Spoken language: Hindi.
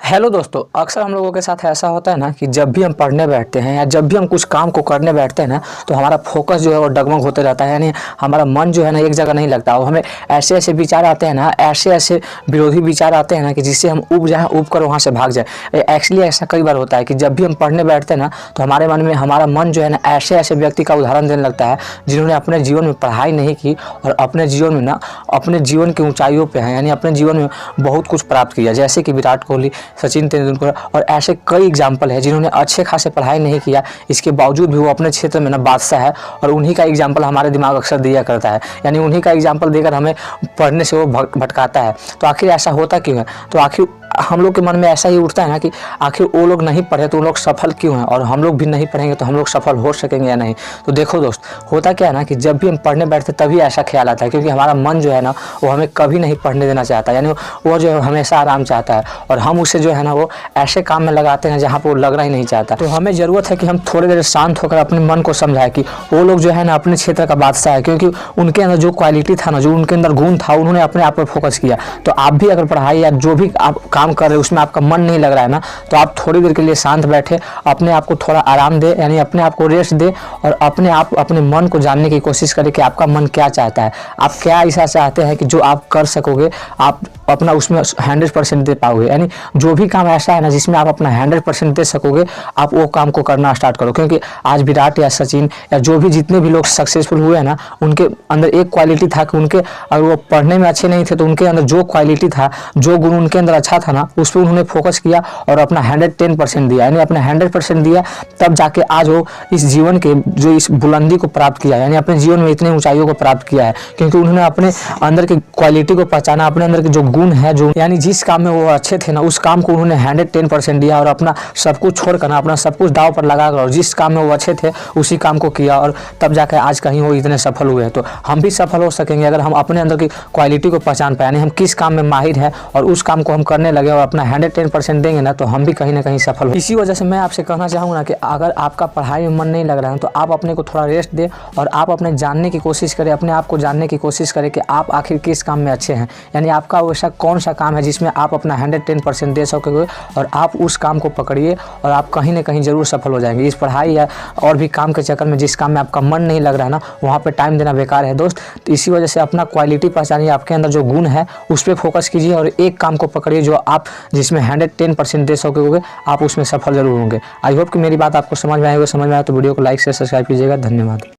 हेलो दोस्तों, अक्सर हम लोगों के साथ ऐसा होता है ना कि जब भी हम पढ़ने बैठते हैं या जब भी हम कुछ काम को करने बैठते हैं ना, तो हमारा फोकस जो है वो डगमग होते रहता है। यानी हमारा मन जो है ना एक जगह नहीं लगता और हमें ऐसे ऐसे विचार आते हैं ना, ऐसे ऐसे विरोधी विचार आते हैं ना कि जिससे हम ऊब जाएँ, ऊब कर वहाँ से भाग जाए। एक्चुअली ऐसा कई बार होता है कि जब भी हम पढ़ने बैठते हैं ना, तो हमारे मन में हमारा मन जो है ना ऐसे ऐसे व्यक्ति का उदाहरण देने लगता है जिन्होंने अपने जीवन में पढ़ाई नहीं की और अपने जीवन में ना अपने जीवन की ऊंचाइयों पे हैं, यानी अपने जीवन में बहुत कुछ प्राप्त किया, जैसे कि विराट कोहली, सचिन तेंदुलकर और ऐसे कई एग्जाम्पल है जिन्होंने अच्छे खासे पढ़ाई नहीं किया, इसके बावजूद भी वो अपने क्षेत्र में ना बादशाह है। और उन्हीं का एग्जाम्पल हमारे दिमाग अक्सर दिया करता है, यानी उन्हीं का एग्जाम्पल देकर हमें पढ़ने से वो भटकाता है। तो आखिर ऐसा होता क्यों है? तो आखिर हम लोग के मन में ऐसा ही उठता है ना कि आखिर वो लोग नहीं पढ़े तो वो लोग सफल क्यों हैं, और हम लोग भी नहीं पढ़ेंगे तो हम लोग सफल हो सकेंगे या नहीं। तो देखो दोस्त, होता क्या है ना कि जब भी हम पढ़ने बैठते तभी ऐसा ख्याल आता है, क्योंकि हमारा मन जो है ना वो हमें कभी नहीं पढ़ने देना चाहता, यानी वो जो है हमेशा आराम चाहता है और हम उसे जो है ना वो ऐसे काम में लगाते हैं जहाँ पर वो लगना ही नहीं चाहता। तो हमें ज़रूरत है कि हम थोड़ी देर शांत होकर अपने मन को समझाएं कि वो लोग जो है ना अपने क्षेत्र का बादशाह है, क्योंकि उनके अंदर जो क्वालिटी था ना, जो उनके अंदर गुण था, उन्होंने अपने आप पर फोकस किया। तो आप भी अगर पढ़ाई या जो भी आप काम कर रहे हो उसमें आपका मन नहीं लग रहा है ना, तो आप थोड़ी देर के लिए शांत बैठे, अपने आप को थोड़ा आराम दे, यानी अपने आप को रेस्ट दे और अपने मन को जानने की कोशिश करें कि आपका मन क्या चाहता है, आप क्या ऐसा चाहते हैं कि जो आप कर सकोगे, आप अपना उसमें 100% दे पाओगे। यानी जो भी काम ऐसा है ना जिसमें आप अपना 100% दे सकोगे, आप वो काम को करना स्टार्ट करो। क्योंकि आज विराट या सचिन या जो भी जितने भी लोग सक्सेसफुल हुए हैं ना, उनके अंदर एक क्वालिटी था कि उनके अगर वो पढ़ने में अच्छे नहीं थे तो उनके अंदर जो क्वालिटी था, जो गुण उनके अंदर अच्छा था ना, उस पर उन्होंने फोकस किया और अपना 110% दिया, यानी अपना 100% दिया, तब जाके आज वो इस जीवन के जो इस बुलंदी को प्राप्त किया, यानी अपने जीवन में इतनी ऊंचाइयों को प्राप्त किया है। क्योंकि उन्होंने अपने अंदर की क्वालिटी को पहचाना, अपने अंदर के जो गुण है, जो यानी जिस काम में वो अच्छे थे ना, उस काम को उन्होंने 110% दिया और अपना सब कुछ छोड़कर ना, अपना सब कुछ दाव पर लगाकर और जिस काम में वो अच्छे थे उसी काम को किया, और तब जाकर आज कहीं वो इतने सफल हुए हैं। तो हम भी सफल हो सकेंगे अगर हम अपने अंदर की क्वालिटी को पहचान पाए, यानी हम किस काम में माहिर है और उस काम को हम करने लगे और अपना 110% देंगे ना, तो हम भी कहीं ना कहीं सफल हो। इसी वजह से मैं आपसे कहना चाहूँगा ना कि अगर आपका पढ़ाई में मन नहीं लग रहा है तो आप अपने को थोड़ा रेस्ट दें और आप अपने जानने की कोशिश करें, अपने आप को जानने की कोशिश करें कि आप आखिर किस काम में अच्छे हैं, यानी आपका वैसा कौन सा काम है जिसमें आप अपना 110% दे सकोगे, और आप उस काम को पकड़िए और आप कहीं ना कहीं ज़रूर सफल हो जाएंगे। इस पढ़ाई या और भी काम के चक्कर में जिस काम में आपका मन नहीं लग रहा है ना, वहाँ पर टाइम देना बेकार है दोस्त। तो इसी वजह से अपना क्वालिटी पहचानिए, आपके अंदर जो गुण है उस पर फोकस कीजिए और एक काम को पकड़िए जो आप जिसमें 110% दे सकोगे, आप उसमें सफल जरूर होंगे। आई होप कि मेरी बात आपको समझ में आएगी। समझ में आए तो वीडियो को लाइक से सब्सक्राइब कीजिएगा। धन्यवाद।